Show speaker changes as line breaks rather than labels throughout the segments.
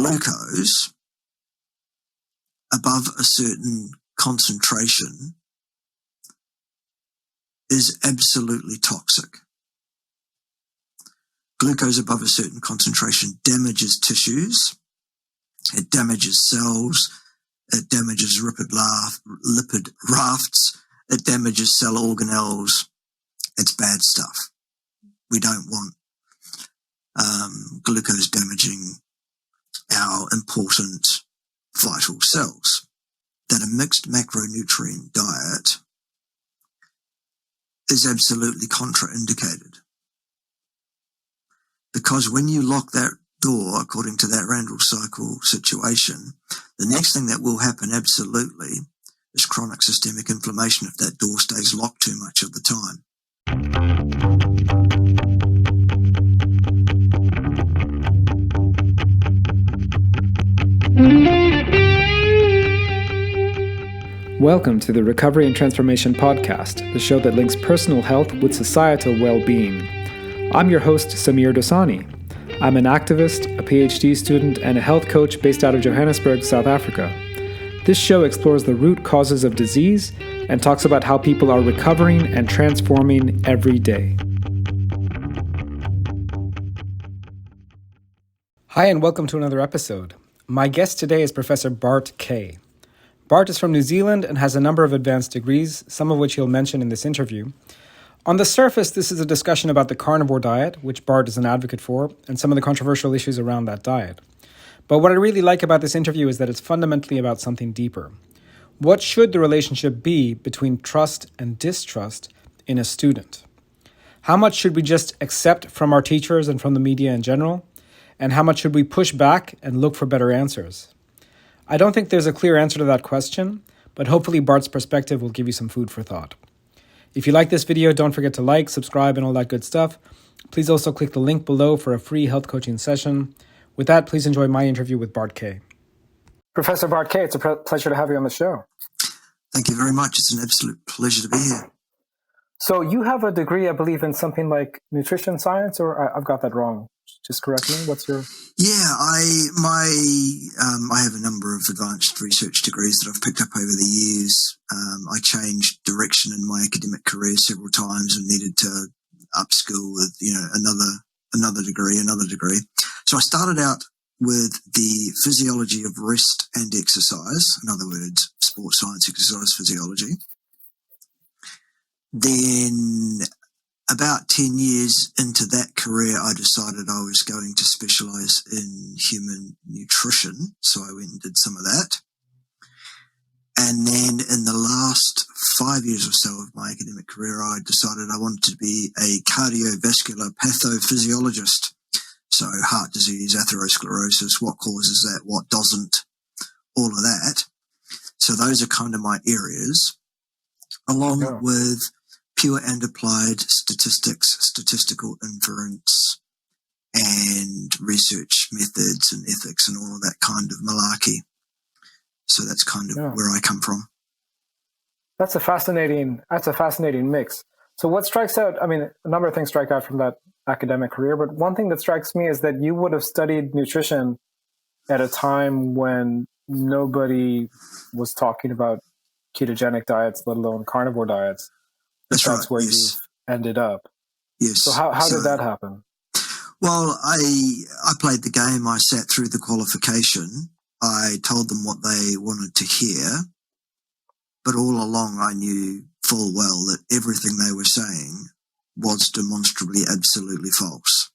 glucose above a certain concentration is absolutely toxic. Glucose above a certain concentration damages tissues, it damages cells, it damages lipid rafts, it damages cell organelles. It's bad stuff. We don't want glucose damaging our important vital cells. That a mixed macronutrient diet is absolutely contraindicated. Because when you lock that door, according to that Randle cycle situation, the next thing that will happen absolutely is chronic systemic inflammation if that door stays locked too much of the time.
Welcome to the Recovery and Transformation Podcast, the show that links personal health with societal well-being. I'm your host, Samir Dosani. I'm an activist, a PhD student, and a health coach based out of Johannesburg, South Africa. This show explores the root causes of disease and talks about how people are recovering and transforming every day. Hi, and welcome to another episode. My guest today is Professor Bart Kay. Bart is from New Zealand and has a number of advanced degrees, some of which he'll mention in this interview. On the surface, this is a discussion about the carnivore diet, which Bart is an advocate for, and some of the controversial issues around that diet. But what I really like about this interview is that it's fundamentally about something deeper. What should the relationship be between trust and distrust in a student? How much should we just accept from our teachers and from the media in general? And how much should we push back and look for better answers? I don't think there's a clear answer to that question, but hopefully Bart's perspective will give you some food for thought. If you like this video, don't forget to like, subscribe, and all that good stuff. Please also click the link below for a free health coaching session. With that, please enjoy my interview with Bart Kay. Professor Bart Kay, it's a pleasure to have you on the show.
Thank you very much. It's an absolute pleasure to be here.
So you have a degree, I believe, in something like nutrition science, or I've got that wrong. Just correct me. What's your...
Yeah, I have a number of advanced research degrees that I've picked up over the years. I changed direction in my academic career several times and needed to upskill with, another degree. So I started out with the physiology of rest and exercise. In other words, sports science, exercise physiology. Then about 10 years into that career, I decided I was going to specialize in human nutrition. So I went and did some of that. And then in the last 5 years or so of my academic career, I decided I wanted to be a cardiovascular pathophysiologist. So heart disease, atherosclerosis, what causes that, what doesn't, all of that. So those are kind of my areas, along with pure and applied statistics, statistical inference, and research methods and ethics and all of that kind of malarkey. So that's kind of where I come from.
That's a fascinating mix. So what strikes out, a number of things strike out from that academic career, but one thing that strikes me is that you would have studied nutrition at a time when nobody was talking about ketogenic diets, let alone carnivore diets. That's right. Where you ended up.
Yes.
So how did that happen?
Well, I played the game. I sat through the qualification. I told them what they wanted to hear. But all along, I knew full well that everything they were saying was demonstrably absolutely false.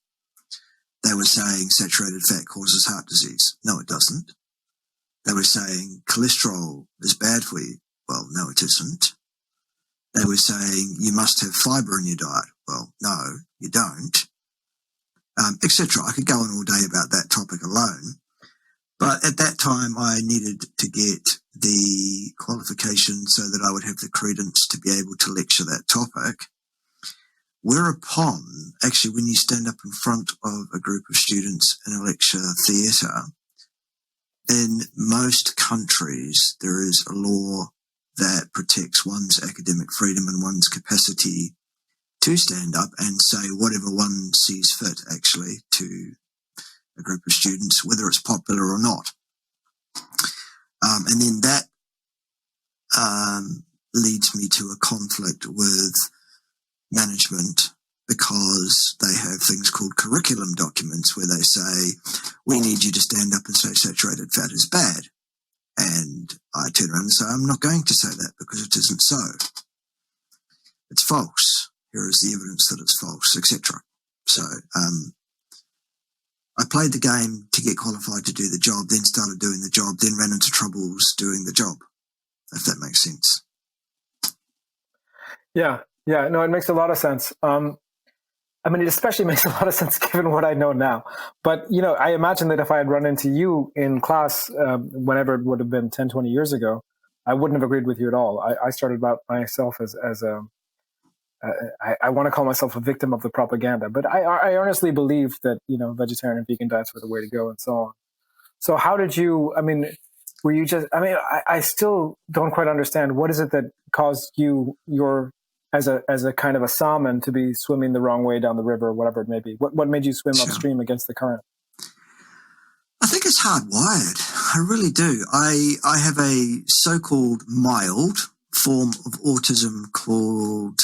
They were saying saturated fat causes heart disease. No, it doesn't. They were saying cholesterol is bad for you. Well, no, it isn't. They were saying you must have fibre in your diet. Well, no, you don't, etc. I could go on all day about that topic alone. But at that time, I needed to get the qualification so that I would have the credence to be able to lecture that topic. Whereupon, actually, when you stand up in front of a group of students in a lecture theatre, in most countries, there is a law that protects one's academic freedom and one's capacity to stand up and say whatever one sees fit, actually, to a group of students, whether it's popular or not. And then that leads me to a conflict with management, because they have things called curriculum documents where they say, we need you to stand up and say saturated fat is bad. And I turn around and say, I'm not going to say that because it isn't so. It's false. Here is the evidence that it's false, etc. So I played the game to get qualified to do the job, then started doing the job, then ran into troubles doing the job, if that makes sense.
Yeah, no, it makes a lot of sense. I mean, it especially makes a lot of sense given what I know now. But, I imagine that if I had run into you in class, whenever it would have been 10, 20 years ago, I wouldn't have agreed with you at all. I started about myself as I want to call myself a victim of the propaganda, but I earnestly believe that, vegetarian and vegan diets were the way to go and so on. So how did you, were you just, I still don't quite understand, what is it that caused you, as a kind of a salmon, to be swimming the wrong way down the river or whatever it may be? What made you swim upstream against the current?
I think it's hardwired. I really do. I have a so-called mild form of autism called,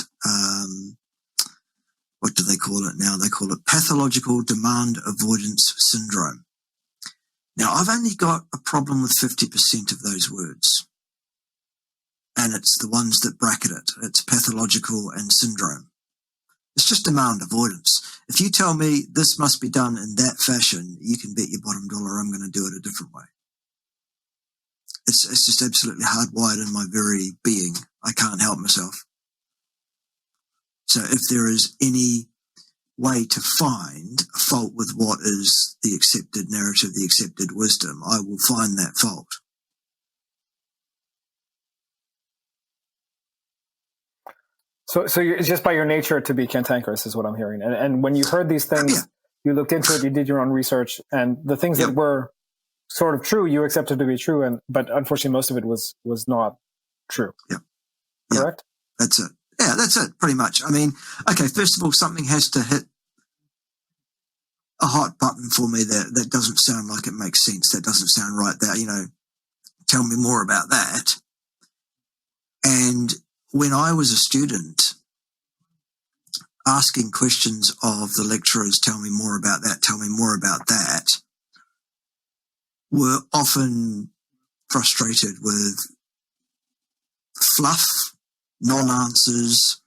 what do they call it now? They call it pathological demand avoidance syndrome. Now, I've only got a problem with 50% of those words. And it's the ones that bracket it. It's pathological and syndrome. It's just demand avoidance. If you tell me this must be done in that fashion, you can bet your bottom dollar I'm going to do it a different way. It's just absolutely hardwired in my very being. I can't help myself. So if there is any way to find a fault with what is the accepted narrative, the accepted wisdom, I will find that fault.
So it's just by your nature to be cantankerous is what I'm hearing. And when you heard these things, you looked into it, you did your own research, and the things that were sort of true, you accepted to be true, but unfortunately most of it was not true.
Yeah.
Correct?
That's it. Yeah, that's it, pretty much. Okay, first of all, something has to hit a hot button for me that doesn't sound like it makes sense. That doesn't sound right. Tell me more about that. And when I was a student, asking questions of the lecturers, tell me more about that, tell me more about that, were often frustrated with fluff, non-answers,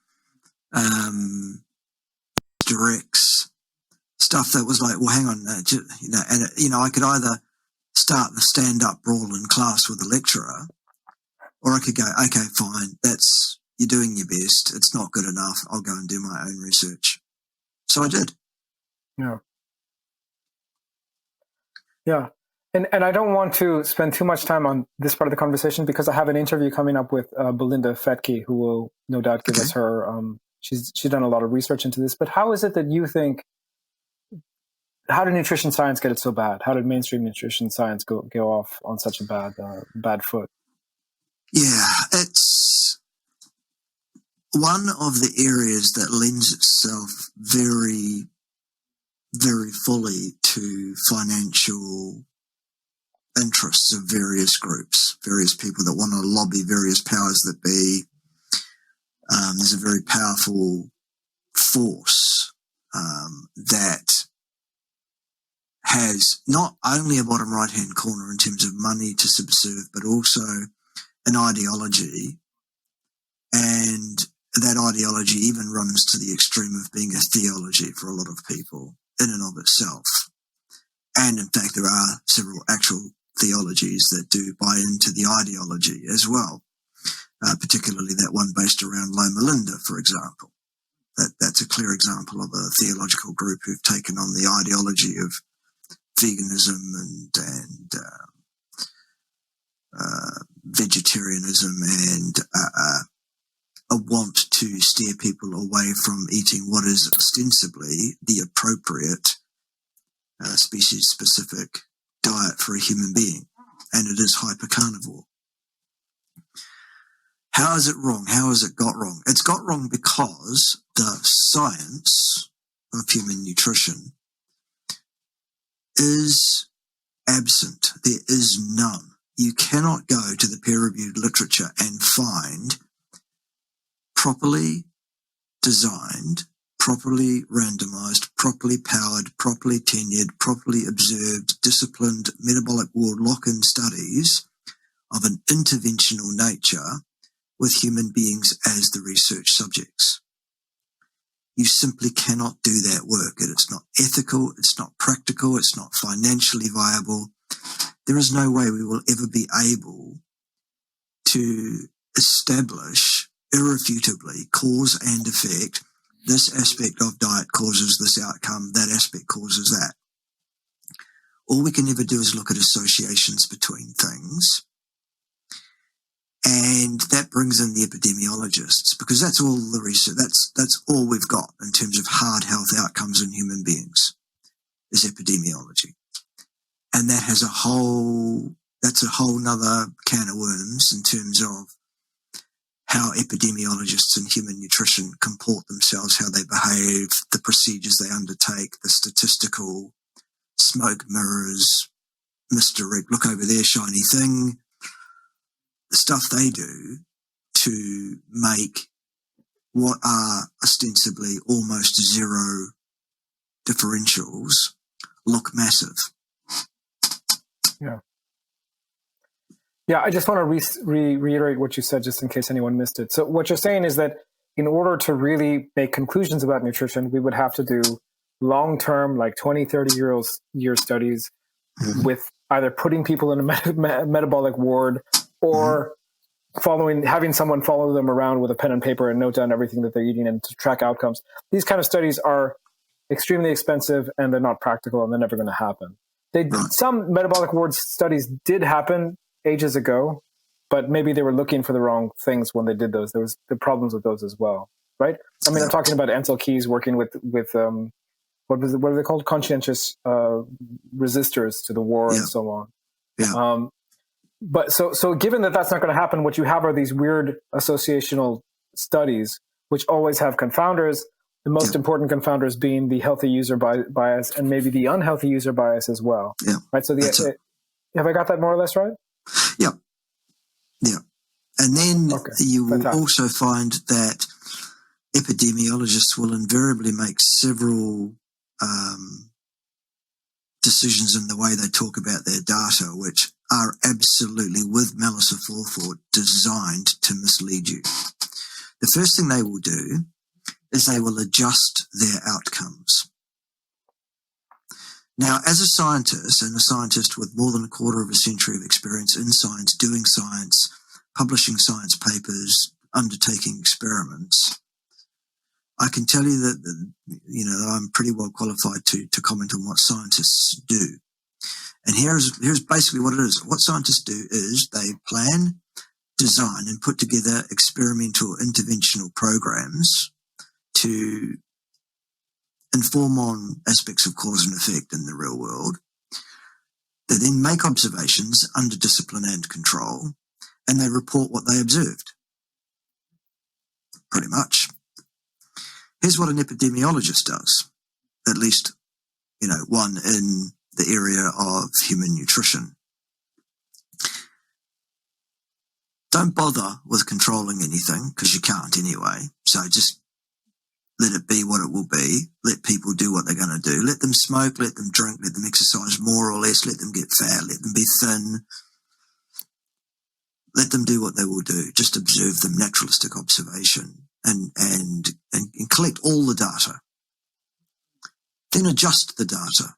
directs, stuff that was like, well, hang on, I could either start the stand-up brawl in class with the lecturer, or I could go, okay, fine, you're doing your best. It's not good enough. I'll go and do my own research. So I did.
Yeah. Yeah. And I don't want to spend too much time on this part of the conversation because I have an interview coming up with Belinda Fetke, who will no doubt give us her, she's done a lot of research into this, but how is it that you think, how did nutrition science get it so bad? How did mainstream nutrition science go off on such a bad foot?
Yeah, it's one of the areas that lends itself very, very fully to financial interests of various groups, various people that want to lobby various powers that be. There's a very powerful force that has not only a bottom right-hand corner in terms of money to subserve, but also an ideology. And that ideology even runs to the extreme of being a theology for a lot of people in and of itself. And in fact, there are several actual theologies that do buy into the ideology as well, particularly that one based around Loma Linda, for example. That's a clear example of a theological group who've taken on the ideology of veganism and vegetarianism and a want to steer people away from eating what is ostensibly the appropriate species-specific diet for a human being, and it is hypercarnivore. How is it wrong? How has it got wrong? It's got wrong because the science of human nutrition is absent. There is none. You cannot go to the peer-reviewed literature and find properly designed, properly randomized, properly powered, properly tenured, properly observed, disciplined metabolic ward lock-in studies of an interventional nature with human beings as the research subjects. You simply cannot do that work. It's not ethical, it's not practical, it's not financially viable. There is no way we will ever be able to establish irrefutably cause and effect. This aspect of diet causes this outcome, that aspect causes that. All we can ever do is look at associations between things. And that brings in the epidemiologists, because that's all the research, that's all we've got in terms of hard health outcomes in human beings, is epidemiology. And that has that's a whole nother can of worms in terms of how epidemiologists in human nutrition comport themselves, how they behave, the procedures they undertake, the statistical smoke mirrors, misdirect, look over there, shiny thing, the stuff they do to make what are ostensibly almost zero differentials look massive.
Yeah. Yeah, I just want to reiterate what you said just in case anyone missed it. So what you're saying is that in order to really make conclusions about nutrition, we would have to do long-term, like 20, 30 year studies with either putting people in a metabolic ward or having someone follow them around with a pen and paper and note down everything that they're eating and to track outcomes. These kind of studies are extremely expensive and they're not practical and they're never going to happen. Some metabolic ward studies did happen ages ago, but maybe they were looking for the wrong things when they did those. There was the problems with those as well, right? I mean, I'm talking about Ansel Keys working with what are they called? Conscientious resistors to the war and so on.
Yeah.
But so given that that's not going to happen, what you have are these weird associational studies, which always have confounders. The most important confounders being the healthy user bias and maybe the unhealthy user bias as well.
Yeah.
Right. So have I got that more or less right?
Yeah. Yeah. And then you will also find that epidemiologists will invariably make several decisions in the way they talk about their data, which are absolutely, with malice aforethought, designed to mislead you. The first thing they will do is they will adjust their outcomes. Now, as a scientist, and a scientist with more than a quarter of a century of experience in science, doing science, publishing science papers, undertaking experiments, I can tell you that, I'm pretty well qualified to comment on what scientists do. And here's basically what it is. What scientists do is they plan, design, and put together experimental interventional programs to inform on aspects of cause and effect in the real world. They then make observations under discipline and control, and they report what they observed. Pretty much. Here's what an epidemiologist does, at least, one in the area of human nutrition. Don't bother with controlling anything, because you can't anyway. So just let it be what it will be. Let people do what they're going to do. Let them smoke, let them drink, let them exercise more or less, let them get fat, let them be thin. Let them do what they will do. Just observe them, naturalistic observation, and collect all the data. Then adjust the data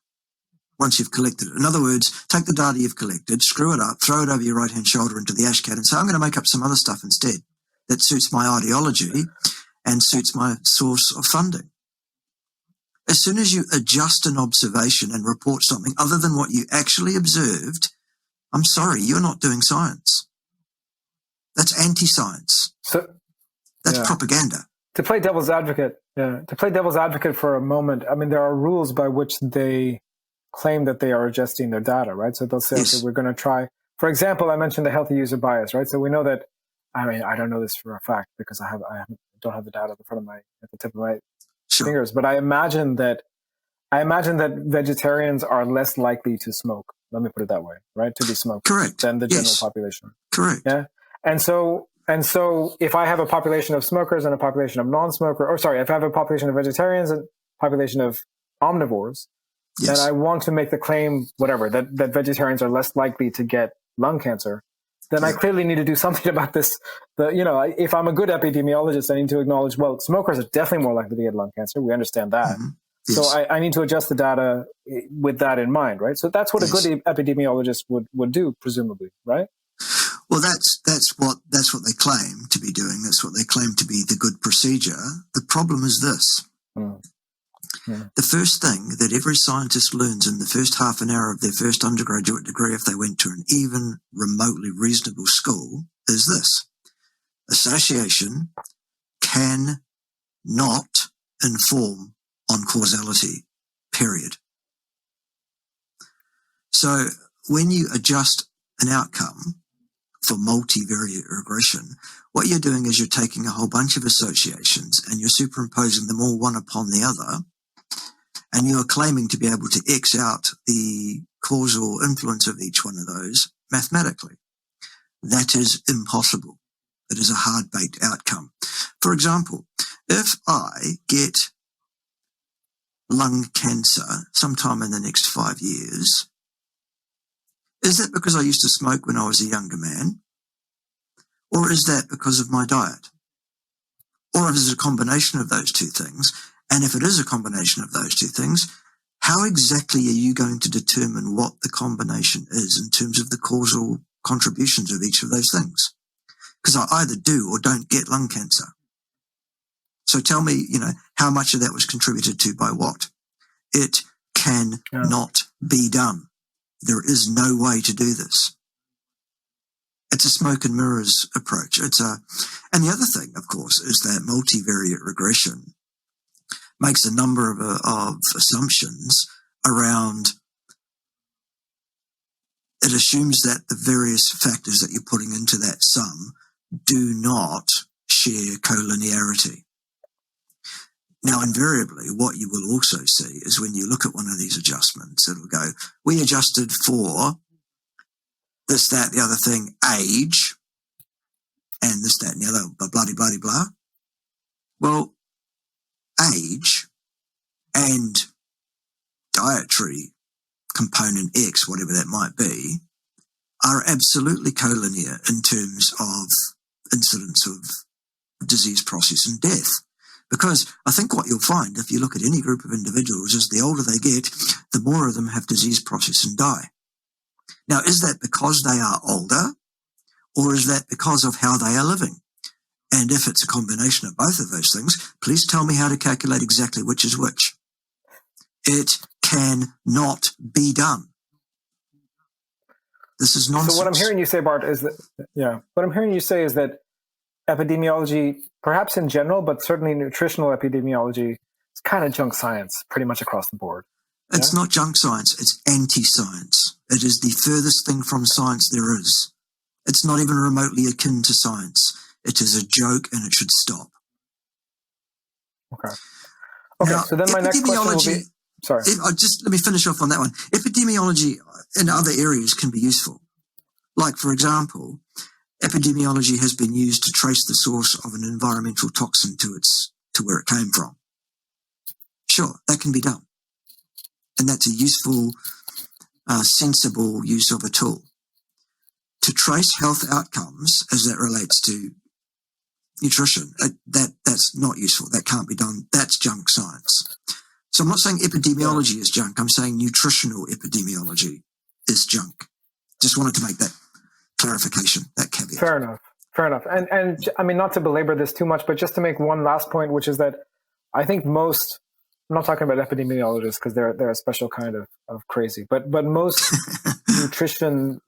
once you've collected it. In other words, take the data you've collected, screw it up, throw it over your right-hand shoulder into the ash can and say, I'm going to make up some other stuff instead that suits my ideology and suits my source of funding. As soon as you adjust an observation and report something other than what you actually observed, I'm sorry, you're not doing science. That's anti-science. That's propaganda.
To play devil's advocate for a moment, I mean, there are rules by which they claim that they are adjusting their data, right? So they'll say, okay, we're going to try. For example, I mentioned the healthy user bias, right? So we know that. I mean, I don't know this for a fact because I don't have the data at the tip of my fingers, but I imagine that I imagine that vegetarians are less likely to smoke. Let me put it that way, right? To be smokers.
Correct.
Than the general
Yes.
population.
Correct.
Yeah. And so if I have a population of smokers and a population of non-smokers, or sorry, if I have a population of vegetarians and a population of omnivores,
Yes.
then I want to make the claim, whatever, that vegetarians are less likely to get lung cancer, then I clearly need to do something about this. If I'm a good epidemiologist, I need to acknowledge, well, smokers are definitely more likely to get lung cancer. We understand that.
Mm-hmm. Yes.
So I need to adjust the data with that in mind, right? So that's what a good epidemiologist would do, presumably, right?
Well, that's what they claim to be doing. That's what they claim to be the good procedure. The problem is this. The first thing that every scientist learns in the first half an hour of their first undergraduate degree, if they went to an even remotely reasonable school, is this. Association can not inform on causality, period. So when you adjust an outcome for multivariate regression, what you're doing is you're taking a whole bunch of associations and you're superimposing them all one upon the other, and you are claiming to be able to X out the causal influence of each one of those mathematically. That is impossible. It is a hard-baked outcome. For example, if I get lung cancer sometime in the next 5 years, is that because I used to smoke when I was a younger man? Or is that because of my diet? Or is it a combination of those two things? And if it is a combination of those two things, how exactly are you going to determine what the combination is in terms of the causal contributions of each of those things? Because I either do or don't get lung cancer. So tell me, how much of that was contributed to by what? It cannot be done. There is no way to do this. It's a smoke and mirrors approach. And the other thing, of course, is that multivariate regression makes a number of assumptions around. It assumes that the various factors that you're putting into that sum do not share collinearity. Now, invariably, what you will also see is when you look at one of these adjustments, it'll go, we adjusted for this, that, the other thing, age, and this, that, and the other, blah, blah, blah, blah. Well, age and dietary component X, whatever that might be, are absolutely collinear in terms of incidence of disease process and death. Because I think what you'll find if you look at any group of individuals is the older they get, the more of them have disease process and die. Now, is that because they are older, or is that because of how they are living? And if it's a combination of both of those things, please tell me how to calculate exactly which is which. It cannot be done. This is nonsense.
So what I'm hearing you say, Bart, is that epidemiology, perhaps in general, but certainly nutritional epidemiology, is kind of junk science pretty much across the board.
It's not junk science, it's anti-science. It is the furthest thing from science there is. It's not even remotely akin to science. It is a joke and it should stop.
Okay,
now,
so then my next question will be... Sorry.
Let me finish off on that one. Epidemiology in other areas can be useful. Like, for example, epidemiology has been used to trace the source of an environmental toxin to where it came from. Sure, that can be done. And that's a useful, sensible use of a tool. To trace health outcomes as that relates to nutrition, that's not useful. That can't be done. That's junk science. So I'm not saying epidemiology is junk. I'm saying nutritional epidemiology is junk. Just wanted to make that clarification, that caveat.
Fair enough. And I mean, not to belabor this too much, but just to make one last point, which is that I think most, I'm not talking about epidemiologists because they're a special kind of crazy, but most nutrition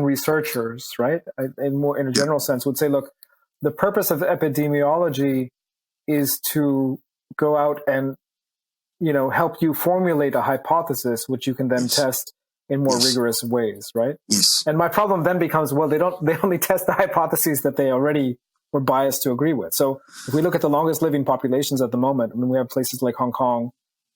researchers, right, in a general sense, would say, look, the purpose of epidemiology is to go out and help you formulate a hypothesis, which you can then test in more rigorous ways, right?
Yes.
And my problem then becomes, well, they only test the hypotheses that they already were biased to agree with. So if we look at the longest living populations at the moment, I mean, we have places like Hong Kong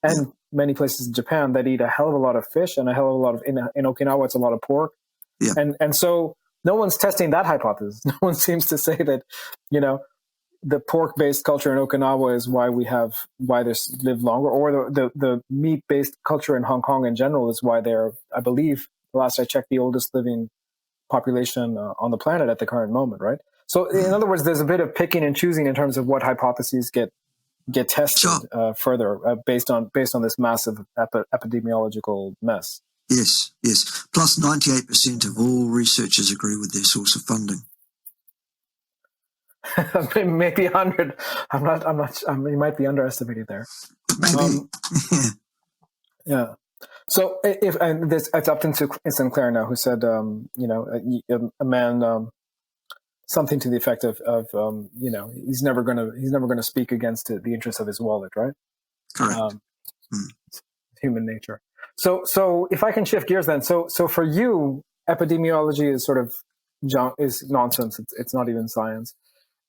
and many places in Japan that eat a hell of a lot of fish and a hell of a lot of, in Okinawa, it's a lot of pork.
Yeah.
And so no one's testing that hypothesis. No one seems to say that, the pork-based culture in Okinawa is why they live longer, or the meat-based culture in Hong Kong in general is why they're, I believe, last I checked, the oldest living population on the planet at the current moment, right? So, in other words, there's a bit of picking and choosing in terms of what hypotheses get tested further based on this massive epidemiological mess.
Yes. Plus, 98% of all researchers agree with their source of funding.
Maybe 100. I'm not. You might be underestimated there.
Maybe.
Yeah. So it's up to Sinclair now, who said, a man, something to the effect of he's never gonna speak against the interests of his wallet, right?
Correct.
Human nature. So if I can shift gears then, so for you, epidemiology is sort of is nonsense. It's not even science.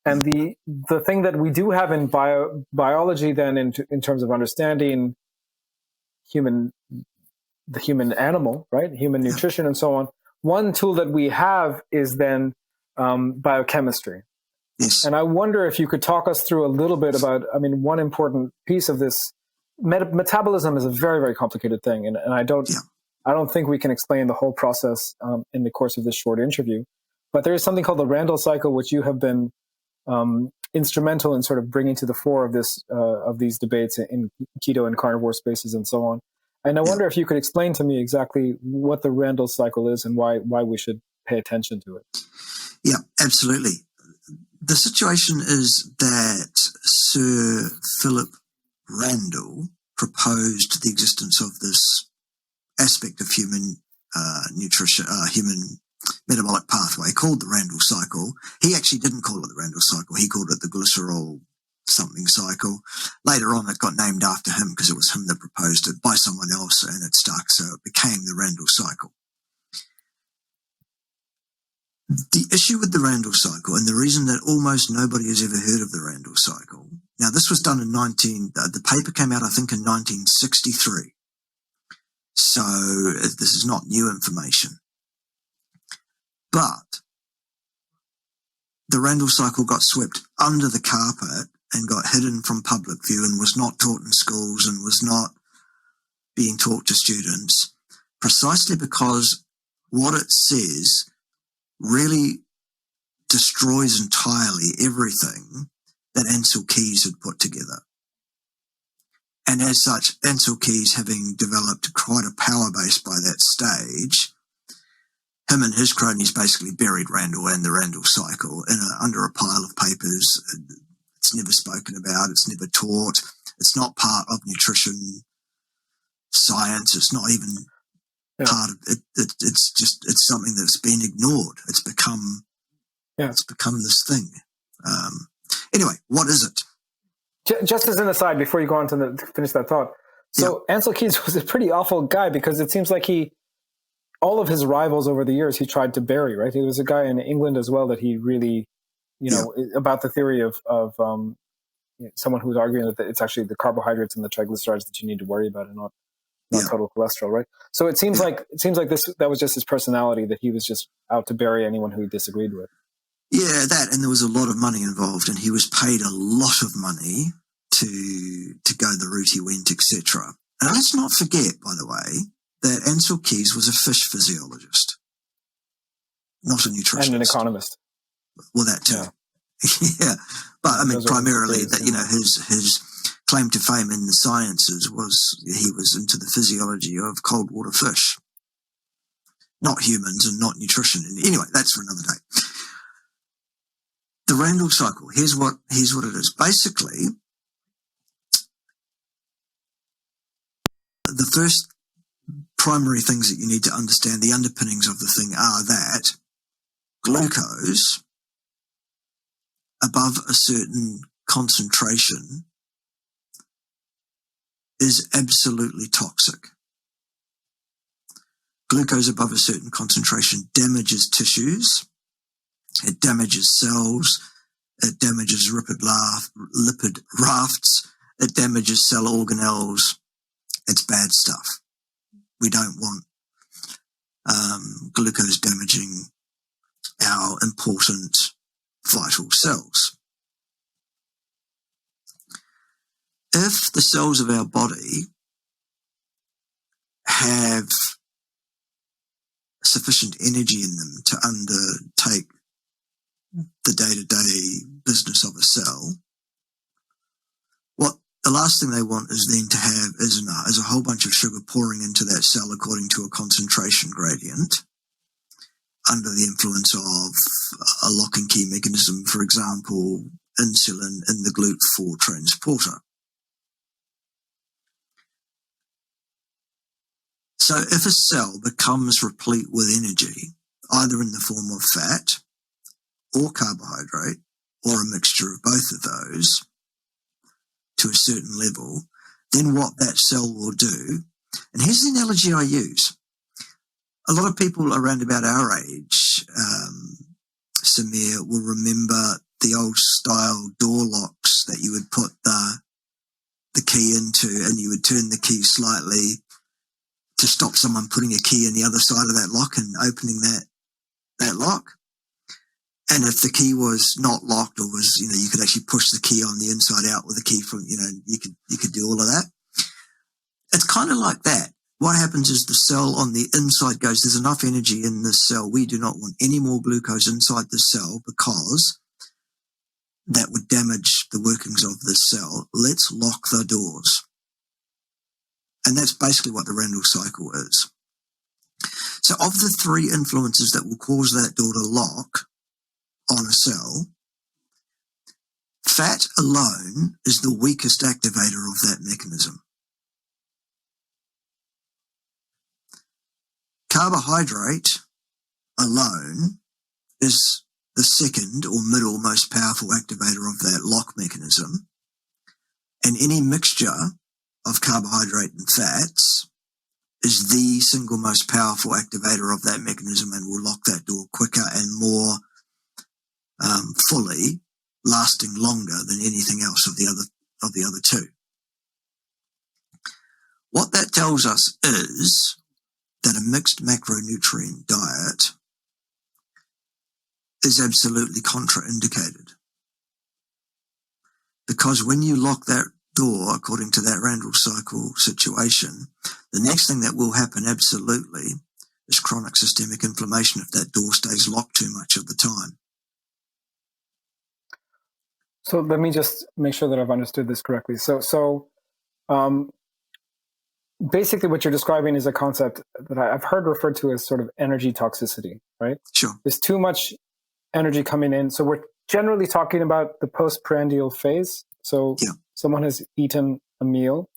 And the thing that we do have in biology then in terms of understanding the human animal, right? Human nutrition and so on. One tool that we have is then biochemistry.
Yes.
And I wonder if you could talk us through a little bit about, one important piece of this. Metabolism is a very, very complicated thing. And I don't think we can explain the whole process in the course of this short interview. But there is something called the Randle cycle, which you have been instrumental in sort of bringing to the fore of these debates in keto and carnivore spaces and so on. And I wonder if you could explain to me exactly what the Randle cycle is and why we should pay attention to it.
Yeah, absolutely. The situation is that Sir Philip Randle proposed the existence of this aspect of human nutrition, human metabolic pathway called the Randle cycle. He actually didn't call it the Randle cycle. He called it the glycerol something cycle. Later on, it got named after him because it was him that proposed it by someone else, and it stuck, so it became the Randle cycle. The issue with the Randle cycle, and the reason that almost nobody has ever heard of the Randle cycle, now this was done in the paper came out, I think, in 1963. So this is not new information. But the Randle cycle got swept under the carpet and got hidden from public view and was not taught in schools and was not being taught to students, precisely because what it says really destroys entirely everything that Ansel Keys had put together. And as such, Ansel Keys, having developed quite a power base by that stage, him and his cronies basically buried Randle and the Randle cycle under a pile of papers. It's never spoken about. It's never taught. It's not part of nutrition science. It's not even part of it. It's something that's been ignored. It's become this thing. Anyway, what is it?
Just as an aside, before you go on to finish that thought. So Ansel Keys was a pretty awful guy because it seems like all of his rivals over the years, he tried to bury, right? There was a guy in England as well that he really, about the theory of someone who was arguing that it's actually the carbohydrates and the triglycerides that you need to worry about and not total cholesterol, right? So it seems like that was just his personality, that he was just out to bury anyone who he disagreed with.
Yeah, that, and there was a lot of money involved, and he was paid a lot of money to go the route he went, etc. And let's not forget, by the way, that Ansel Keys was a fish physiologist, not a nutritionist.
And an economist.
Well, that too. Yeah. But I mean, primarily that, his claim to fame in the sciences was he was into the physiology of cold water fish, not humans and not nutrition. Anyway, that's for another day. The Randle cycle, here's what it is. Basically, the first primary things that you need to understand, the underpinnings of the thing, are that glucose above a certain concentration is absolutely toxic. Glucose above a certain concentration damages tissues, it damages cells, it damages lipid rafts, it damages cell organelles, It's bad stuff. We don't want glucose damaging our important vital cells. If the cells of our body have sufficient energy in them to undertake the day-to-day business of a cell, the last thing they want is then to have is a whole bunch of sugar pouring into that cell according to a concentration gradient under the influence of a lock and key mechanism, for example, insulin in the GLUT4 transporter. So if a cell becomes replete with energy, either in the form of fat or carbohydrate or a mixture of both of those, to a certain level, then what that cell will do, and here's the analogy I use. A lot of people around about our age, Samir, will remember the old style door locks that you would put the key into, and you would turn the key slightly to stop someone putting a key in the other side of that lock and opening that lock. And if the key was not locked or was, you could actually push the key on the inside out with the key from, you could do all of that. It's kind of like that. What happens is the cell on the inside goes, there's enough energy in this cell. We do not want any more glucose inside the cell because that would damage the workings of the cell. Let's lock the doors. And that's basically what the Randle cycle is. So of the three influences that will cause that door to lock on a cell, fat alone is the weakest activator of that mechanism. Carbohydrate alone is the second or middle most powerful activator of that lock mechanism. And any mixture of carbohydrate and fats is the single most powerful activator of that mechanism and will lock that door quicker and more fully, lasting longer than anything else of the other two. What that tells us is that a mixed macronutrient diet is absolutely contraindicated. Because when you lock that door, according to that Randle cycle situation, the next thing that will happen absolutely is chronic systemic inflammation if that door stays locked too much of the time.
So let me just make sure that I've understood this correctly. So basically what you're describing is a concept that I've heard referred to as sort of energy toxicity, right?
Sure.
There's too much energy coming in. So we're generally talking about the postprandial phase. So someone has eaten a meal,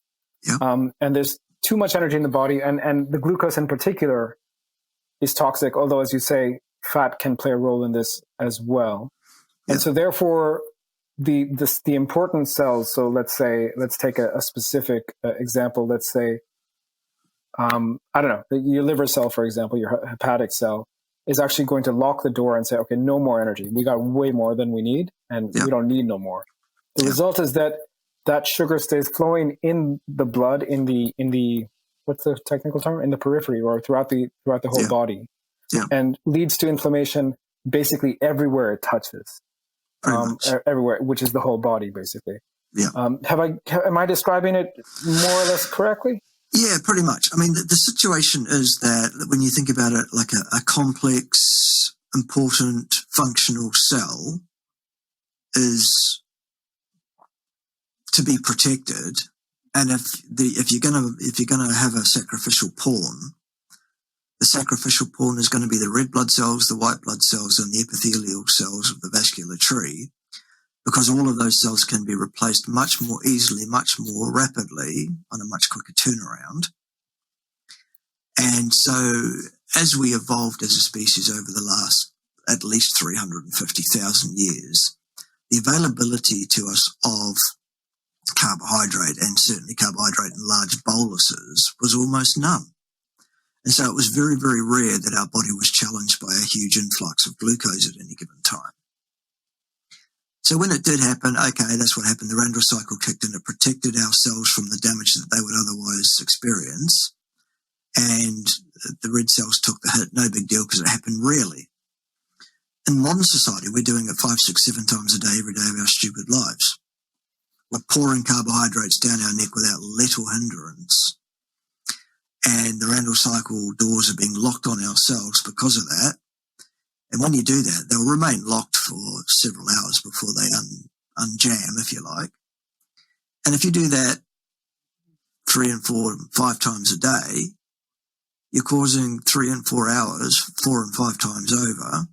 and there's too much energy in the body, and the glucose in particular is toxic, although, as you say, fat can play a role in this as well. And so therefore, the important cells, so let's take a specific example. Let's say, I don't know, your liver cell, for example, your hepatic cell, is actually going to lock the door and say, okay, no more energy. We got way more than we need, and we don't need no more. The result is that sugar stays flowing in the blood, in the what's the technical term? In the periphery or throughout the whole body, and leads to inflammation basically everywhere it touches. Everywhere, which is the whole body, basically. Am I describing it more or less correctly?
Yeah, pretty much. I mean, the situation is that when you think about it like a complex, important, functional cell is to be protected, and if you're gonna have a sacrificial pawn, the sacrificial pawn is going to be the red blood cells, the white blood cells, and the epithelial cells of the vascular tree, because all of those cells can be replaced much more easily, much more rapidly, on a much quicker turnaround. And so as we evolved as a species over the last at least 350,000 years, the availability to us of carbohydrate, and certainly carbohydrate in large boluses, was almost none. And so it was very, very rare that our body was challenged by a huge influx of glucose at any given time. So when it did happen, okay, that's what happened. The Randle cycle kicked in. It protected our cells from the damage that they would otherwise experience. And the red cells took the hit. No big deal, because it happened rarely. In modern society, we're doing it 5, 6, 7 times a day, every day of our stupid lives. We're pouring carbohydrates down our neck without let or hindrance. And the Randle cycle doors are being locked on our cells because of that. And when you do that, they'll remain locked for several hours before they unjam, if you like. And if you do that 3 and 4 and 5 times a day, you're causing 3 and 4 hours, 4 and 5 times over,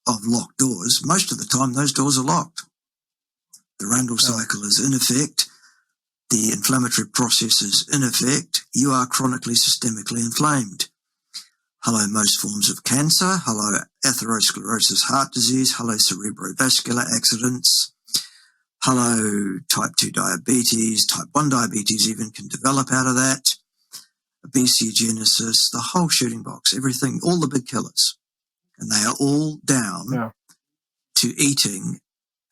of locked doors. Most of the time, those doors are locked. The Randle cycle is in effect. The inflammatory process is in effect. You are chronically systemically inflamed. Hello, most forms of cancer. Hello, atherosclerosis, heart disease. Hello, cerebrovascular accidents. Hello, type 2 diabetes. Type 1 diabetes even can develop out of that. Obesiogenesis, the whole shooting box, everything, all the big killers. And they are all down to eating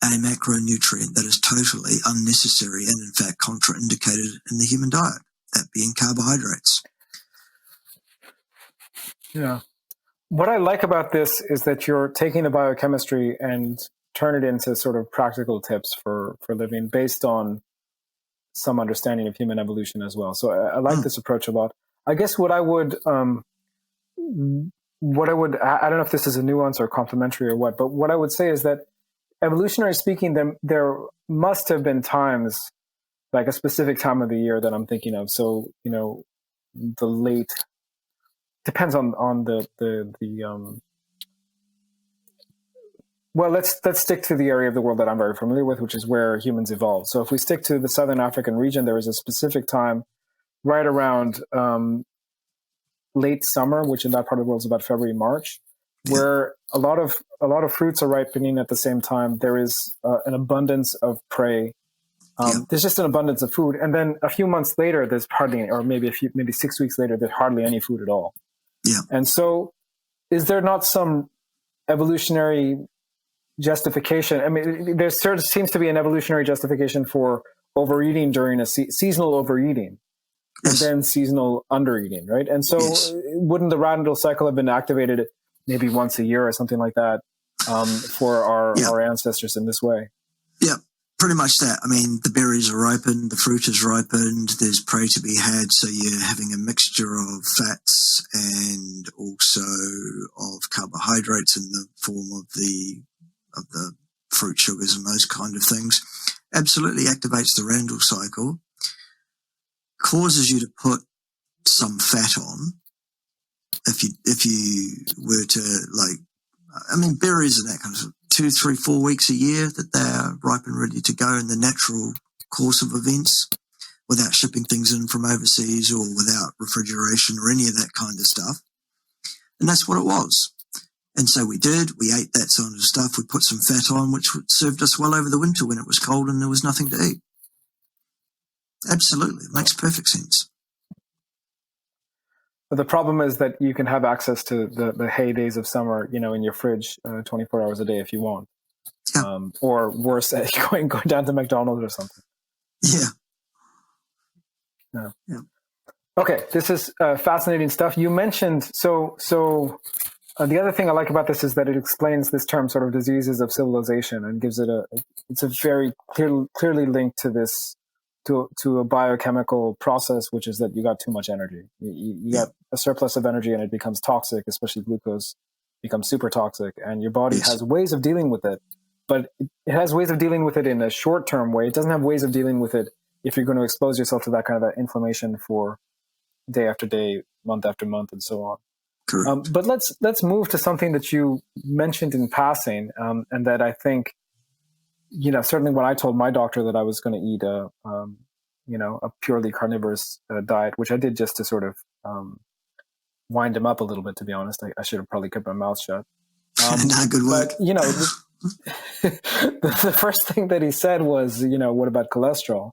a macronutrient that is totally unnecessary and, in fact, contraindicated in the human diet, that being carbohydrates.
Yeah. What I like about this is that you're taking the biochemistry and turn it into sort of practical tips for living based on some understanding of human evolution as well. So I like this approach a lot. I guess I don't know if this is a nuance or complementary or what, but what I would say is that evolutionary speaking, there must have been times, like a specific time of the year that I'm thinking of. So, the late, depends on well, let's stick to the area of the world that I'm very familiar with, which is where humans evolved. So if we stick to the Southern African region, there was a specific time right around late summer, which in that part of the world is about February, March, where a lot of fruits are ripening at the same time. There is an abundance of prey. There's just an abundance of food, and then a few months later, there's hardly, or maybe 6 weeks later, there's hardly any food at all.
Yeah.
And so, is there not some evolutionary justification? I mean, there sort of seems to be an evolutionary justification for overeating during a seasonal overeating. And then seasonal undereating, right? And so wouldn't the Randle cycle have been activated maybe once a year or something like that for our ancestors in this way?
Yeah, pretty much that. I mean, the berries are ripened, the fruit is ripened, there's prey to be had, so you're having a mixture of fats and also of carbohydrates in the form of the fruit sugars and those kind of things. Absolutely activates the Randle cycle. Causes you to put some fat on if you were to, like, I mean, berries and that kind of stuff, 2, 3, 4 weeks a year that they are ripe and ready to go in the natural course of events without shipping things in from overseas or without refrigeration or any of that kind of stuff. And that's what it was. And so we ate that sort of stuff. We put some fat on, which served us well over the winter when it was cold and there was nothing to eat. Absolutely. It makes perfect sense.
But the problem is that you can have access to the heydays of summer, in your fridge 24 hours a day if you want.
Yeah.
Or worse, going down to McDonald's or something.
Yeah.
Okay, this is fascinating stuff. You mentioned, the other thing I like about this is that it explains this term sort of diseases of civilization and gives it it's a very clearly linked to this, to a biochemical process, which is that you got too much energy. You got a surplus of energy and it becomes toxic, especially glucose becomes super toxic, and your body has ways of dealing with it, but it has ways of dealing with it in a short-term way. It doesn't have ways of dealing with it if you're going to expose yourself to that kind of inflammation for day after day, month after month, and so on. But let's move to something that you mentioned in passing, and that I think, certainly when I told my doctor that I was going to eat a purely carnivorous diet, which I did just to sort of wind him up a little bit, to be honest. I should have probably kept my mouth shut.
Good work.
But, the first thing that he said was, what about cholesterol?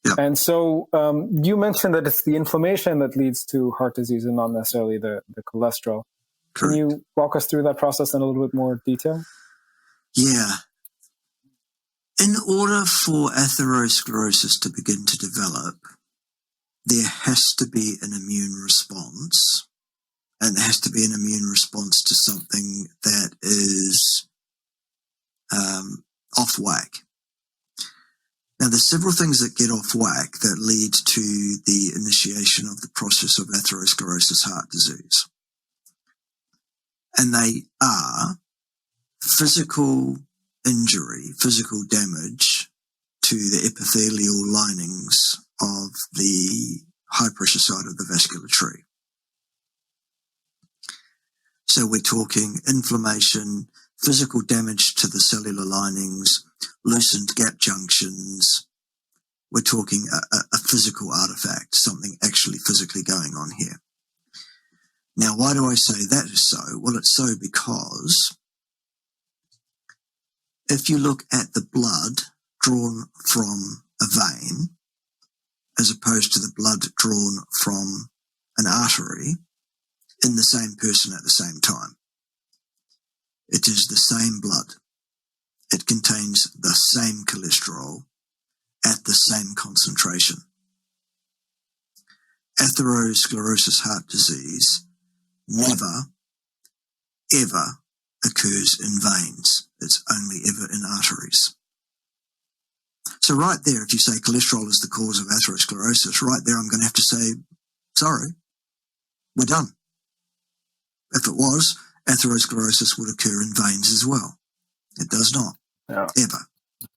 Yep.
And so you mentioned that it's the inflammation that leads to heart disease and not necessarily the cholesterol.
Correct.
Can you walk us through that process in a little bit more detail?
Yeah. In order for atherosclerosis to begin to develop, there has to be an immune response, and there has to be an immune response to something that is off whack. Now, there's several things that get off whack that lead to the initiation of the process of atherosclerosis heart disease. And they are physical injury, physical damage to the epithelial linings of the high pressure side of the vascular tree. So we're talking inflammation, physical damage to the cellular linings, loosened gap junctions. We're talking a physical artifact, something actually physically going on here. Now, why do I say that is so? Well, it's so because if you look at the blood drawn from a vein, as opposed to the blood drawn from an artery in the same person at the same time, it is the same blood. It contains the same cholesterol at the same concentration. Atherosclerosis heart disease never, ever occurs in veins. It's only ever in arteries. So right there, if you say cholesterol is the cause of atherosclerosis, right there I'm going to have to say, sorry, we're done. If it was, atherosclerosis would occur in veins as well. It does not, ever.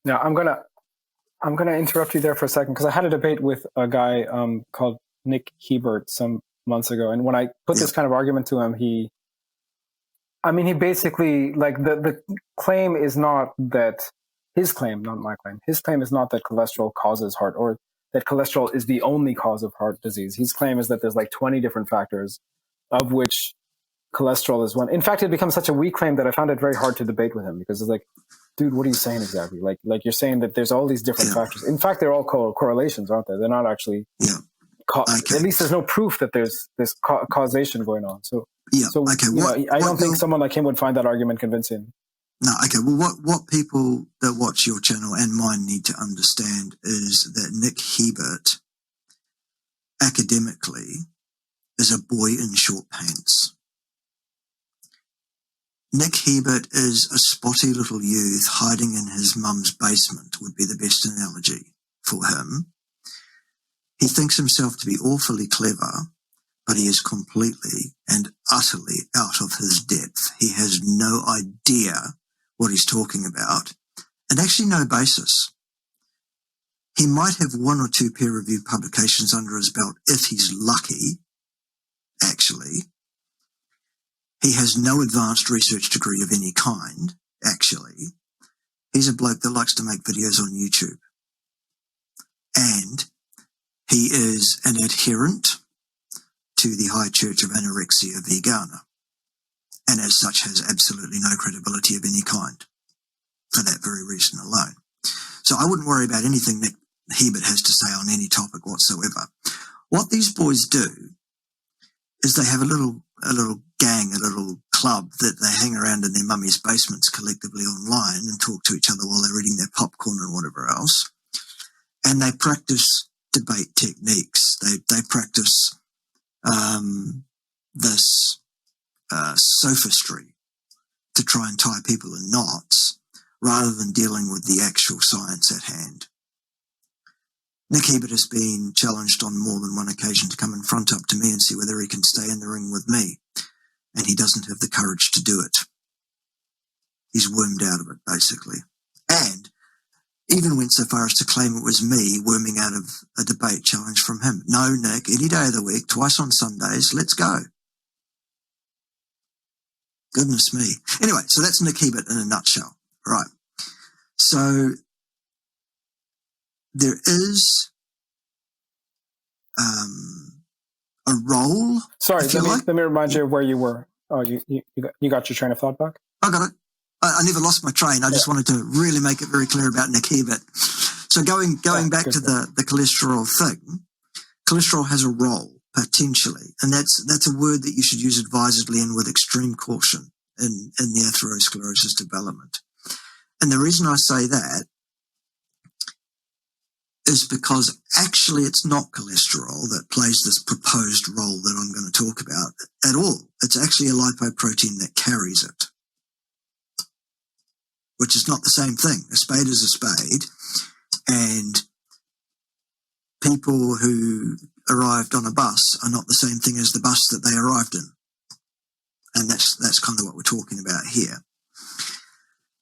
Now, I'm gonna interrupt you there for a second, because I had a debate with a guy called Nick Hebert some months ago, and when I put this kind of argument to him, he basically, like, the claim is not that, his claim, not my claim, his claim is not that cholesterol causes heart, or that cholesterol is the only cause of heart disease. His claim is that there's like 20 different factors, of which cholesterol is one. In fact, it becomes such a weak claim that I found it very hard to debate with him, because it's like, dude, what are you saying exactly? Like you're saying that there's all these different factors. In fact, they're all correlations, aren't they? They're not actually. At least there's no proof that there's this causation going on. I don't think someone like him would find that argument convincing.
No, okay. Well, what people that watch your channel and mine need to understand is that Nick Hebert, academically, is a boy in short pants. Nick Hebert is a spotty little youth hiding in his mum's basement, would be the best analogy for him. He thinks himself to be awfully clever, but he is completely and utterly out of his depth. He has no idea what he's talking about, and actually no basis. He might have one or two peer-reviewed publications under his belt if he's lucky, actually. He has no advanced research degree of any kind, actually. He's a bloke that likes to make videos on YouTube. And he is an adherent to the High Church of Anorexia Vegana, and as such has absolutely no credibility of any kind, for that very reason alone. So I wouldn't worry about anything Nick Hebert has to say on any topic whatsoever. What these boys do is they have a little gang, a little club that they hang around in their mummies' basements collectively online and talk to each other while they're eating their popcorn and whatever else. And they practice debate techniques. They practice this sophistry to try and tie people in knots rather than dealing with the actual science at hand. Nick Hebert has been challenged on more than one occasion to come and front up to me and see whether he can stay in the ring with me, and he doesn't have the courage to do it. He's wormed out of it, basically. And even went so far as to claim it was me worming out of a debate challenge from him. No, Nick, any day of the week, twice on Sundays, let's go. Goodness me. Anyway, so that's Nick Hebert in a nutshell. Right. So there is a role.
Sorry, let me remind you of where you were. Oh, you got your train of thought back?
I got it. I never lost my train. I just wanted to really make it very clear about Nick Hebert. So going back to the cholesterol thing, cholesterol has a role, potentially, and that's a word that you should use advisedly and with extreme caution in the atherosclerosis development. And the reason I say that is because actually it's not cholesterol that plays this proposed role that I'm going to talk about at all. It's actually a lipoprotein that carries it, which is not the same thing. A spade is a spade, and people who arrived on a bus are not the same thing as the bus that they arrived in. And that's kind of what we're talking about here.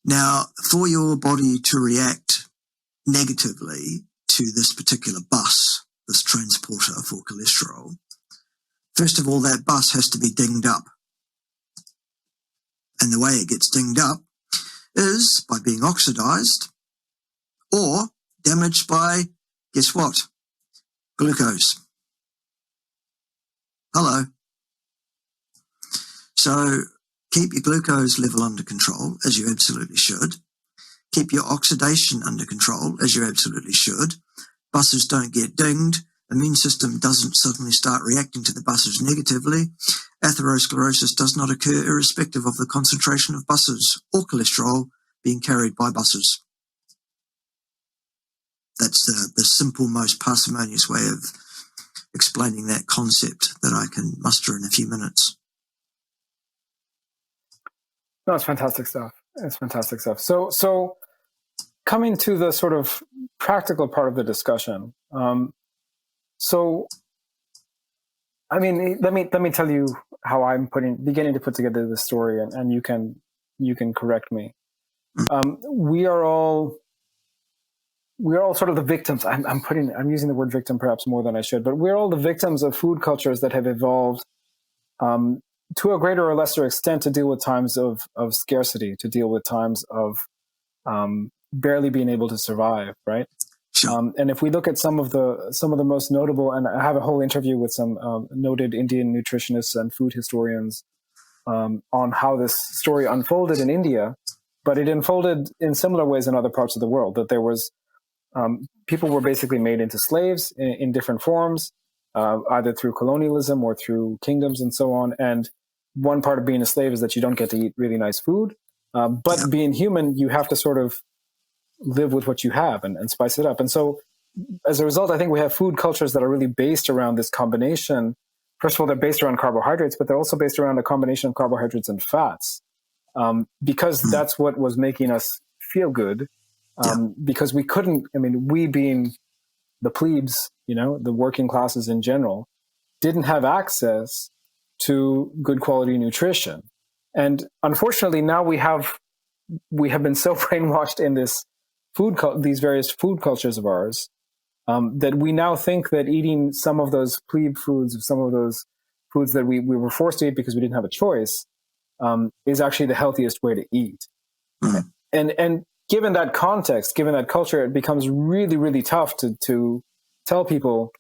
Now, for your body to react negatively to this particular bus, this transporter for cholesterol, first of all, that bus has to be dinged up. And the way it gets dinged up is by being oxidized or damaged by, guess what? Glucose. Hello. So keep your glucose level under control, as you absolutely should. Keep your oxidation under control, as you absolutely should. Buses don't get dinged. Immune system doesn't suddenly start reacting to the buses negatively. Atherosclerosis does not occur irrespective of the concentration of buses or cholesterol being carried by buses. That's the simple, most parsimonious way of explaining that concept that I can muster in a few minutes.
No, it's fantastic stuff. It's fantastic stuff. So coming to the sort of practical part of the discussion. So, I mean, let me tell you how I'm beginning to put together this story, and you can correct me. We are all sort of the victims. I'm using the word victim perhaps more than I should, but we're all the victims of food cultures that have evolved to a greater or lesser extent to deal with times of scarcity, to deal with times of barely being able to survive, right?
Sure.
And if we look at some of the most notable, and I have a whole interview with some noted Indian nutritionists and food historians on how this story unfolded in India, but it unfolded in similar ways in other parts of the world, that there was people were basically made into slaves in different forms, either through colonialism or through kingdoms and so on. And one part of being a slave is that you don't get to eat really nice food. But being human, you have to sort of live with what you have and spice it up. And so as a result, I think we have food cultures that are really based around this combination. First of all, they're based around carbohydrates, but they're also based around a combination of carbohydrates and fats, because that's what was making us feel good. Because we couldn't, we being the plebes, the working classes in general, didn't have access to good quality nutrition. And unfortunately, now we have been so brainwashed in these various food cultures of ours, that we now think that eating some of those plebe foods, some of those foods that we were forced to eat because we didn't have a choice, is actually the healthiest way to eat. And given that context, given that culture, it becomes really, really tough to tell people,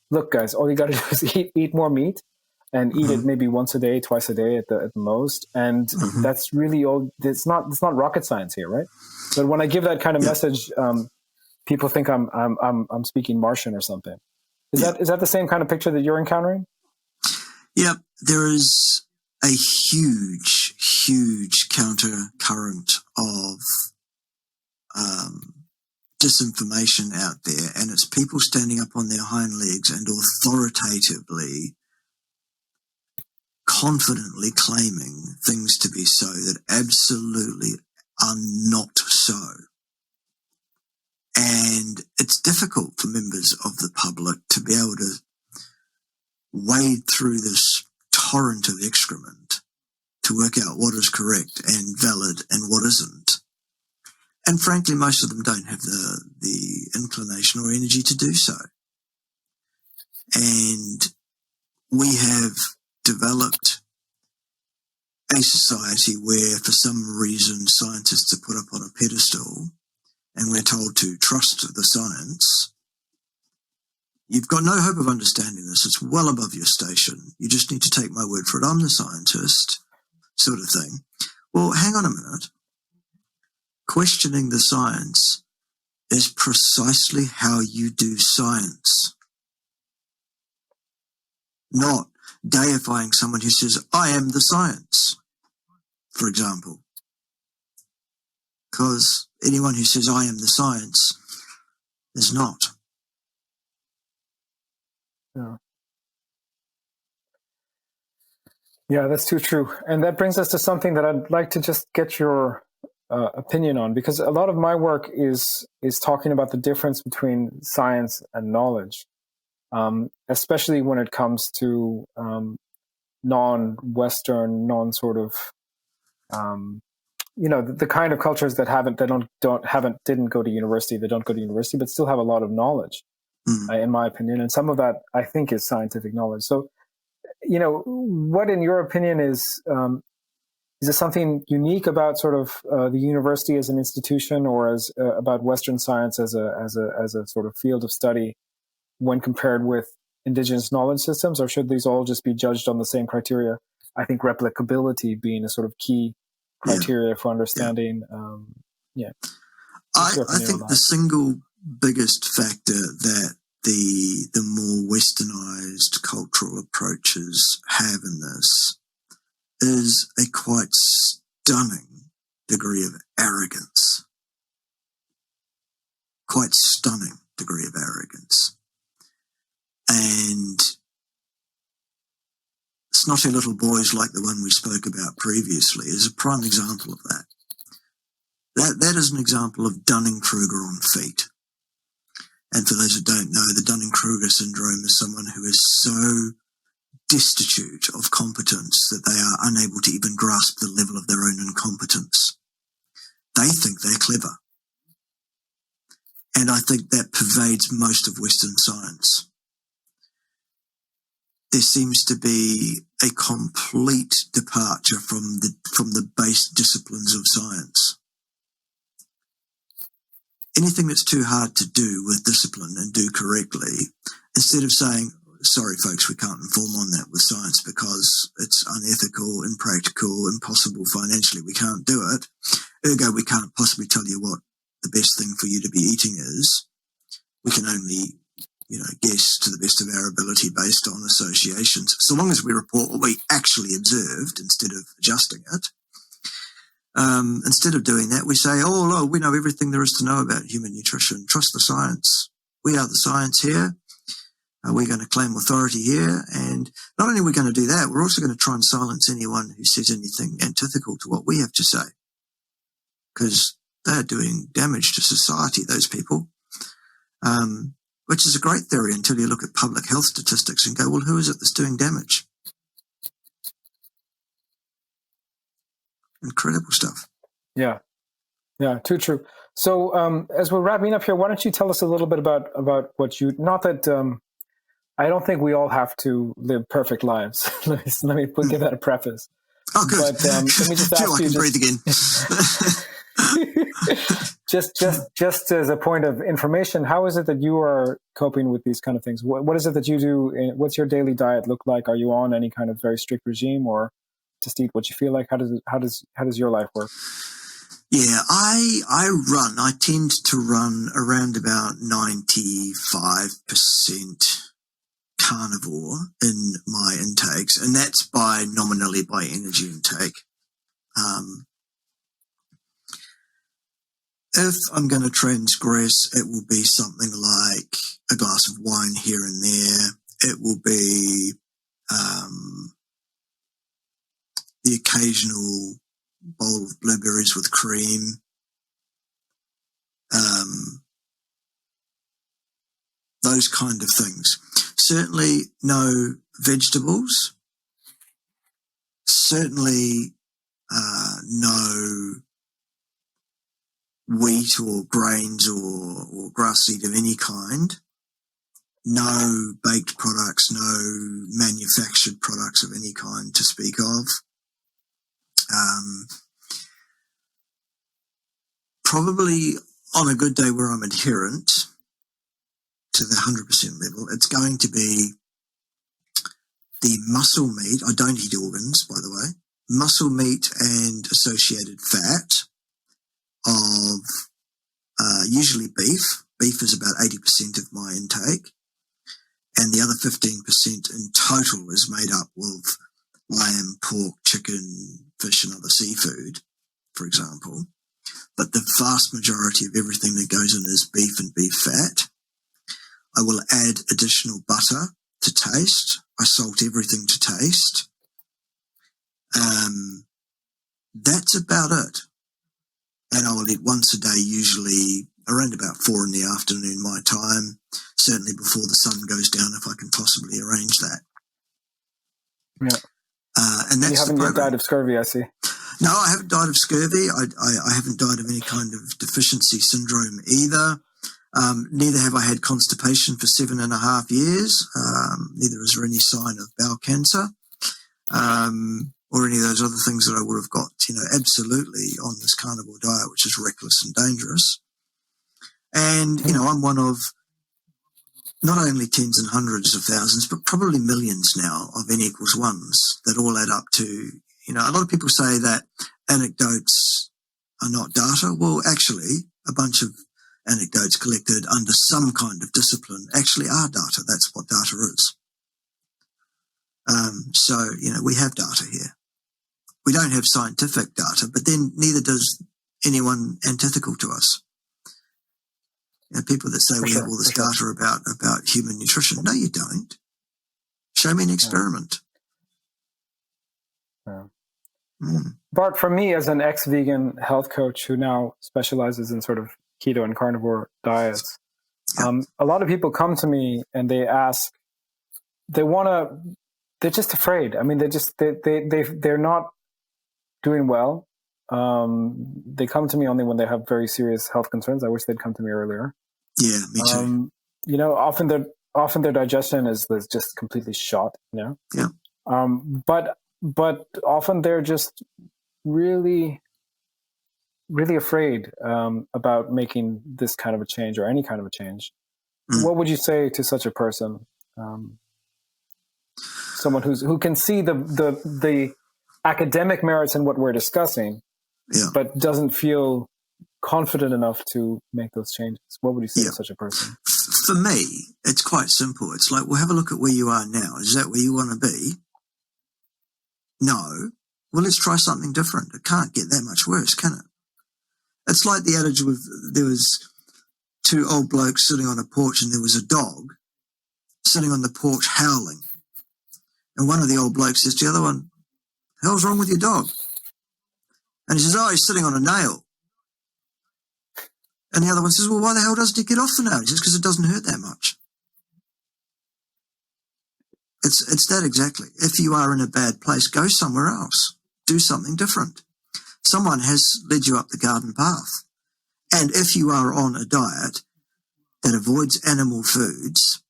look, guys, all you got to do is eat more meat and eat it maybe once a day, twice a day at the most. And that's really all. It's not rocket science here, right? But when I give that kind of message, people think I'm speaking Martian or something. Is that the same kind of picture that you're encountering?
Yeah, there is a huge countercurrent of disinformation out there, and it's people standing up on their hind legs and authoritatively, confidently claiming things to be so that absolutely are not so. And it's difficult for members of the public to be able to wade through this torrent of excrement to work out what is correct and valid and what isn't. And frankly, most of them don't have the inclination or energy to do so. And we have developed a society where, for some reason, scientists are put up on a pedestal and we're told to trust the science. You've got no hope of understanding this. It's well above your station. You just need to take my word for it. I'm the scientist, sort of thing. Well, hang on a minute. Questioning the science is precisely how you do science. Not deifying someone who says, I am the science, for example. Because anyone who says, I am the science, is not.
Yeah. Yeah, that's too true. And that brings us to something that I'd like to just get your opinion on, because a lot of my work is talking about the difference between science and knowledge, especially when it comes to non-Western, non-sort of the kind of cultures that didn't go to university, they don't go to university, but still have a lot of knowledge, in my opinion. And some of that I think is scientific knowledge. So, what in your opinion is there something unique about sort of the university as an institution, or as about Western science as a sort of field of study when compared with indigenous knowledge systems, or should these all just be judged on the same criteria? I think replicability being a sort of key criteria for understanding.
I
Opinion
think the single biggest factor that the more westernized cultural approaches have in this is a quite stunning degree of arrogance. Quite stunning degree of arrogance. And snotty little boys like the one we spoke about previously is a prime example of that. That is an example of Dunning-Kruger on feet. And for those who don't know, the Dunning-Kruger syndrome is someone who is so destitute of competence that they are unable to even grasp the level of their own incompetence. They think they're clever. And I think that pervades most of Western science. There seems to be a complete departure from the base disciplines of science. Anything that's too hard to do with discipline and do correctly, instead of saying, sorry folks, we can't inform on that with science because it's unethical, impractical, impossible financially, we can't do it, ergo we can't possibly tell you what the best thing for you to be eating is. We can only guess to the best of our ability based on associations, so long as we report what we actually observed instead of adjusting it. Instead of doing that, we say, oh, we know everything there is to know about human nutrition. Trust the science. We are the science here. We're going to claim authority here. And not only are we going to do that, we're also going to try and silence anyone who says anything antithetical to what we have to say. Because they're doing damage to society, those people. Which is a great theory until you look at public health statistics and go, well, who is it that's doing damage? Incredible stuff.
Yeah, too true. So as we're wrapping up here, why don't you tell us a little bit about what you, not that I don't think we all have to live perfect lives. let me give that a preface.
Oh, good.
But let me just ask
I can breathe again.
just as a point of information, how is it that you are coping with these kind of things? What is it that you do? What's your daily diet look like? Are you on any kind of very strict regime, or just eat what you feel like? How does your life work?
Yeah, I run. I tend to run around about 95% carnivore in my intakes, and that's nominally by energy intake. If I'm going to transgress, it will be something like a glass of wine here and there. It will be the occasional bowl of blueberries with cream. Those kind of things. Certainly no vegetables. Certainly no wheat or grains or grass seed of any kind. No baked products, no manufactured products of any kind to speak of. Probably on a good day where I'm adherent to the 100% level, it's going to be the muscle meat. I don't eat organs, by the way. Muscle meat and associated fat of usually beef. Beef is about 80% of my intake. And the other 15% in total is made up of lamb, pork, chicken, fish, and other seafood, for example. But the vast majority of everything that goes in is beef and beef fat. I will add additional butter to taste. I salt everything to taste. That's about it. And I will eat once a day, usually around about 4 in the afternoon my time, certainly before the sun goes down if I can possibly arrange that.
Yeah.
And that's
you haven't yet died of scurvy, I see.
No, I haven't died of scurvy. I haven't died of any kind of deficiency syndrome either. Neither have I had constipation for 7.5 years. Neither is there any sign of bowel cancer or any of those other things that I would have got, absolutely on this carnivore diet, which is reckless and dangerous. And, I'm one of not only tens and hundreds of thousands, but probably millions now of N equals ones that all add up to, a lot of people say that anecdotes are not data. Well, actually, a bunch of anecdotes collected under some kind of discipline actually are data. That's what data is. So, we have data here. We don't have scientific data, but then neither does anyone antithetical to us. People that say we have all this data about human nutrition. No, you don't. Show me an experiment.
Yeah. Bart, for me as an ex-vegan health coach who now specializes in sort of keto and carnivore diets, a lot of people come to me and they ask, they're just afraid. I mean, they're not doing well. They come to me only when they have very serious health concerns. I wish they'd come to me earlier.
Yeah, me too.
Often their digestion is just completely shot. Yeah. But often they're just really, really afraid about making this kind of a change or any kind of a change. What would you say to such a person? Someone who can see the academic merits in what we're discussing, but doesn't feel confident enough to make those changes. What would you say to such a person?
For me, it's quite simple. It's like, well, have a look at where you are now. Is that where you want to be? No. Well, let's try something different. It can't get that much worse, can it? It's like the adage there was 2 old blokes sitting on a porch and there was a dog sitting on the porch howling. And one of the old blokes says to the other one, "The hell's wrong with your dog?" And he says, "Oh, he's sitting on a nail." And the other one says, "Well, why the hell doesn't he get off the nail?" He says, "Because it doesn't hurt that much." It's that exactly. If you are in a bad place, go somewhere else. Do something different. Someone has led you up the garden path. And if you are on a diet that avoids animal foods,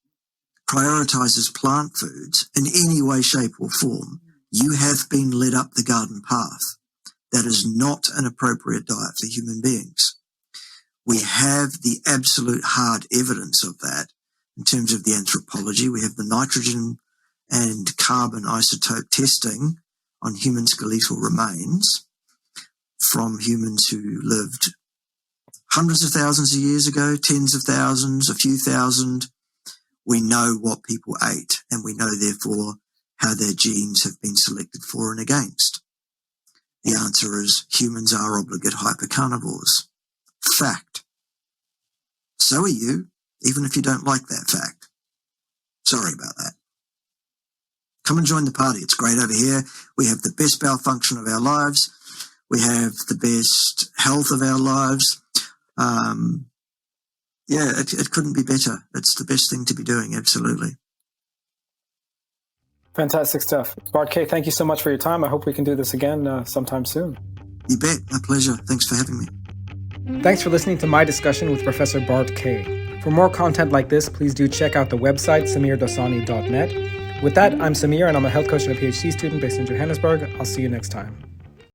prioritizes plant foods in any way, shape or form, you have been led up the garden path. That is not an appropriate diet for human beings. We have the absolute hard evidence of that in terms of the anthropology. We have the nitrogen and carbon isotope testing on human skeletal remains from humans who lived hundreds of thousands of years ago, tens of thousands, a few thousand. We know what people ate, and we know, therefore, how their genes have been selected for and against. The answer is humans are obligate hypercarnivores. Fact. So are you, even if you don't like that fact. Sorry about that. Come and join the party. It's great over here. We have the best bowel function of our lives. We have the best health of our lives. It couldn't be better. It's the best thing to be doing, absolutely.
Fantastic stuff. Bart Kay, thank you so much for your time. I hope we can do this again sometime soon.
You bet. My pleasure. Thanks for having me.
Thanks for listening to my discussion with Professor Bart Kay. For more content like this, please do check out the website samirdosani.net. With that, I'm Samir, and I'm a health coach and a PhD student based in Johannesburg. I'll see you next time.